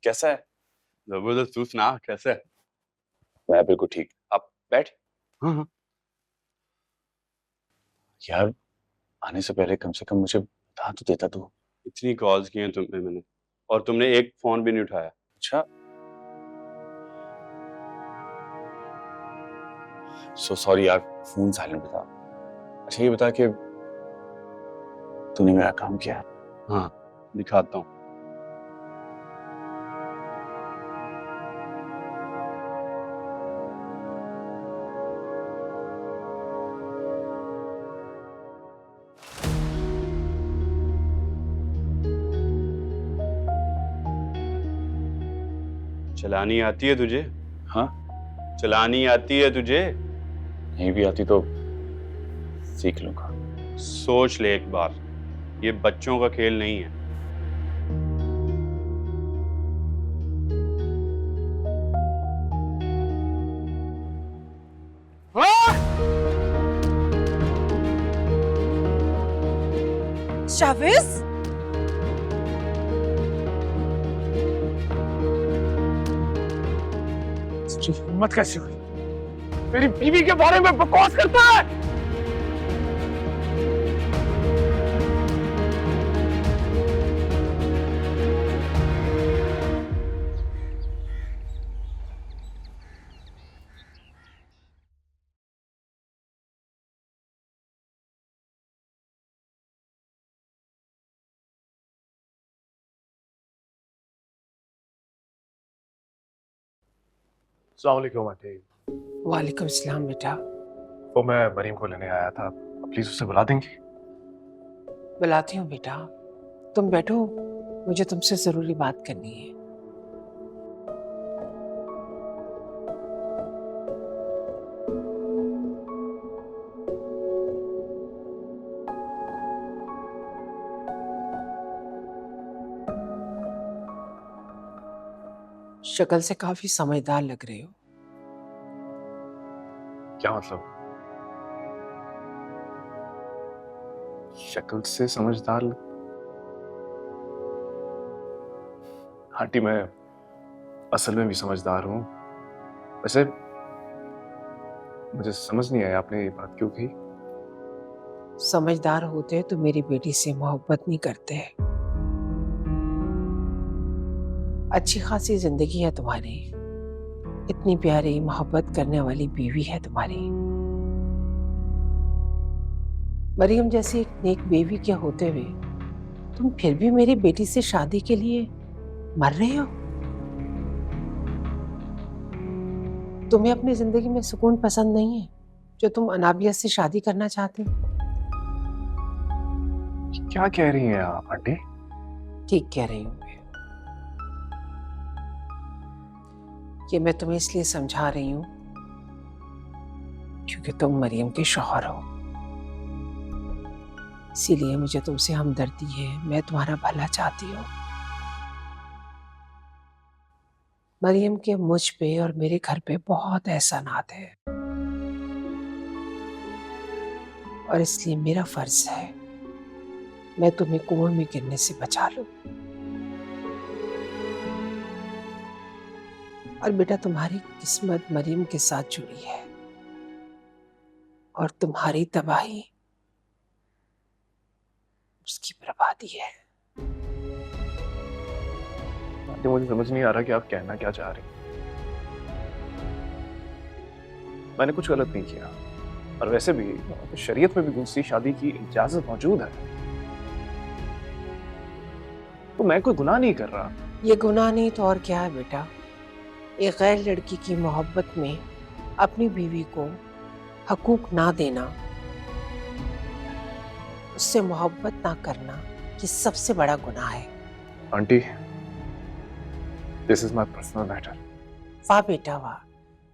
कैसा है? जबरदस्त। तू सुना कैसा है? मैं बिल्कुल ठीक। आप बैठ। हाँ। यार आने से पहले कम से कम मुझे बता तो देता तू। इतनी कॉल्स की हैं तुमने मैंने, और तुमने एक फोन भी नहीं उठाया। अच्छा, सो सॉरी यार, फोन साइलेंट था। अच्छा ये बता कि तूने मेरा काम किया? हाँ, दिखाता हूँ। चलानी आती है तुझे? हाँ, चलानी आती है तुझे? नहीं भी आती तो सीख लूंगा। सोच ले एक बार, ये बच्चों का खेल नहीं है। शाविज, हिम्मत कैसे हुई? मेरी बीवी के बारे में बकवास करता है। अस्सलाम वालेकुम आंटी। वालेकुम सलाम बेटा। वो मैं मरीम को लेने आया था, प्लीज उसे बुला देंगी? बुलाती हूँ बेटा, तुम बैठो, मुझे तुमसे जरूरी बात करनी है। शक्ल से काफी समझदार लग रहे हो। क्या मतलब? शक्ल से समझदार? आंटी मैं असल में भी समझदार हूँ। वैसे मुझे समझ नहीं आया आपने ये बात क्यों कही। समझदार होते तो मेरी बेटी से मोहब्बत नहीं करते। अच्छी खासी जिंदगी है तुम्हारी, इतनी प्यारी मोहब्बत करने वाली बीवी है तुम्हारी। मरियम जैसी एक नेक बीवी के होते हुए तुम फिर भी मेरी बेटी से शादी के लिए मर रहे हो। तुम्हें अपनी जिंदगी में सुकून पसंद नहीं है जो तुम अनाबिया से शादी करना चाहते हो? क्या कह रही हैं आप आंटी? ठीक कह रही हूँ मैं। ये मैं तुम्हें इसलिए समझा रही हूँ क्योंकि तुम मरियम के शौहर हो, इसीलिए मुझे तुमसे हमदर्दी है, मैं तुम्हारा भला चाहती हूँ। मरियम के मुझ पे और मेरे घर पे बहुत एहसानात है और इसलिए मेरा फर्ज है मैं तुम्हें कुएं में गिरने से बचा लूं। और बेटा तुम्हारी किस्मत मरियम के साथ जुड़ी है और तुम्हारी तबाही उसकी बर्बादी है। आंटी मुझे समझ नहीं आ रहा कि आप कहना क्या चाह रही हैं। मैंने कुछ गलत नहीं किया, और वैसे भी शरीयत में भी दूसरी शादी की इजाजत मौजूद है, तो मैं कोई गुनाह नहीं कर रहा। ये गुनाह नहीं तो और क्या है बेटा? एक गैर लड़की की मोहब्बत में अपनी बीवी को हकूक ना देना, उससे मोहब्बत ना करना, ये सबसे बड़ा गुनाह है। Aunty this is my personal matter. वाह बेटा वाह,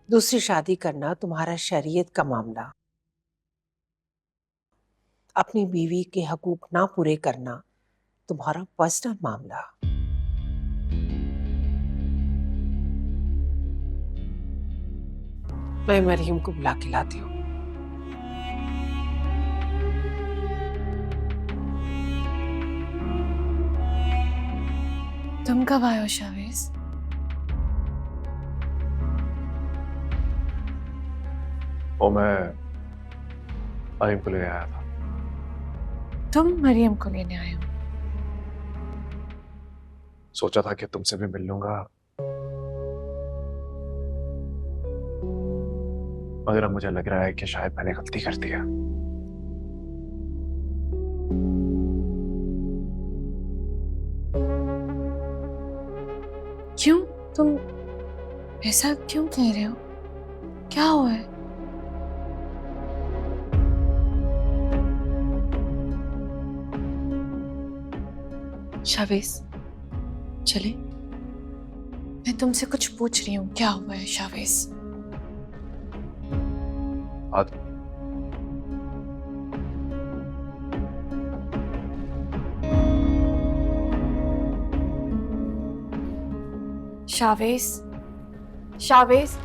दूसरी शादी करना तुम्हारा शरीयत का मामला, अपनी बीवी के हकूक ना पूरे करना तुम्हारा पर्सनल मामला। मैं मरियम को बुला के लाती हूँ। तुम कब आए हो शावेज? और मैं मरियम को लेने आया था। तुम मरियम को लेने आए हो? सोचा था कि तुमसे भी मिल लूंगा, मगर अब मुझे लग रहा है कि शायद मैंने गलती कर दिया। क्यों? तुम ऐसा क्यों कह रहे हो? क्या हुआ है? शावेज, चले? मैं तुमसे कुछ पूछ रही हूँ, क्या हुआ है शावेज? आज शावेज, शावेज,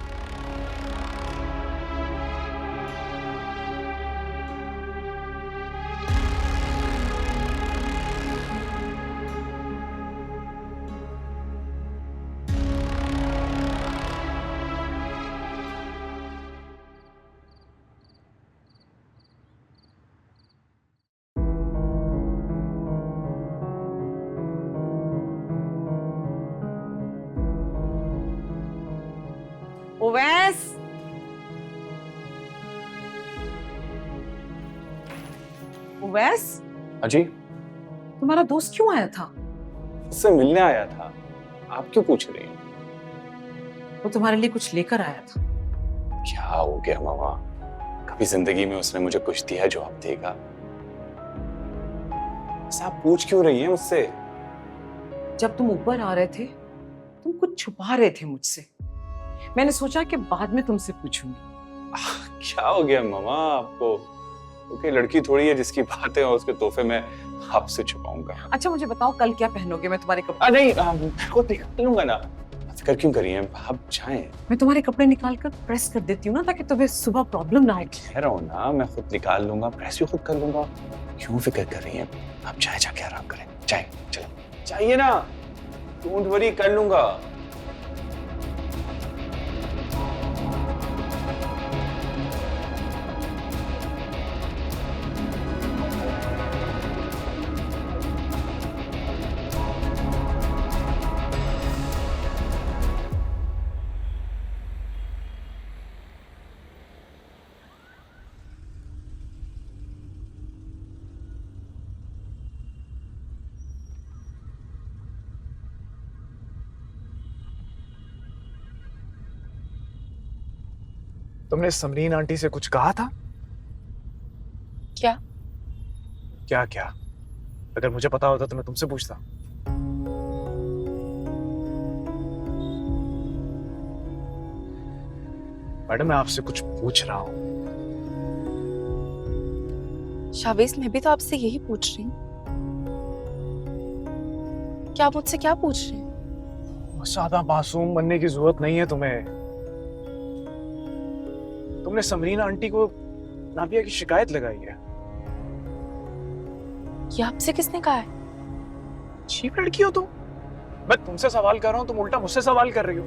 उवैस, उवैस, अजी, तुम्हारा दोस्त क्यों आया था? उससे मिलने आया था। आप क्यों पूछ रही हैं? वो तुम्हारे लिए कुछ लेकर आया था। क्या हो गया मामा? कभी जिंदगी में उसने मुझे कुछ दिया जो आप देगा? ऐसा आप पूछ क्यों रही हैं मुझसे? जब तुम ऊपर आ रहे थे, तुम कुछ छुपा रहे थे मुझसे। मैंने सोचा कि बाद में तुमसे पूछूंगी। क्या हो गया मामा आपको? ओके, लड़की थोड़ी है जिसकी बातें और उसके तोहफे मैं आपसे छुपाऊंगा। अच्छा मुझे बताओ, कल क्या पहनोगे? मैं तुम्हारे कपड़े नहीं, मैं को दिखा लूंगा ना। फिक्र क्यों करिए, आप जाएं। मैं तुम्हारे कपड़े निकाल कर प्रेस कर देती हूँ ना, ताकि तुम्हें सुबह प्रॉब्लम ना आए। कह रहा हूँ ना, मैं खुद निकाल लूंगा, प्रेस भी खुद कर लूंगा। क्यों फिक्र कर रही हैं? आप जाए, जाके आराम करें। जाए, चले चाहिए ना। डोंट वरी, कर लूंगा। तुमने समरीन आंटी से कुछ कहा था? क्या? क्या क्या? अगर मुझे पता होता तो मैं तुमसे पूछता। मैडम, मैं आपसे कुछ पूछ रहा हूँ। शावेज, मैं भी तो आपसे यही पूछ रही हूँ। क्या आप मुझसे क्या पूछ रहे हैं? ज्यादा मासूम बनने की जरूरत नहीं है तुम्हें। तुमने समरीन आंटी को नाबिया की शिकायत लगाई है। ये आपसे किसने कहा है? अजीब लड़की हो तुम। मैं तुमसे सवाल कर रहा हूँ, तुम उल्टा मुझसे सवाल कर रही हो।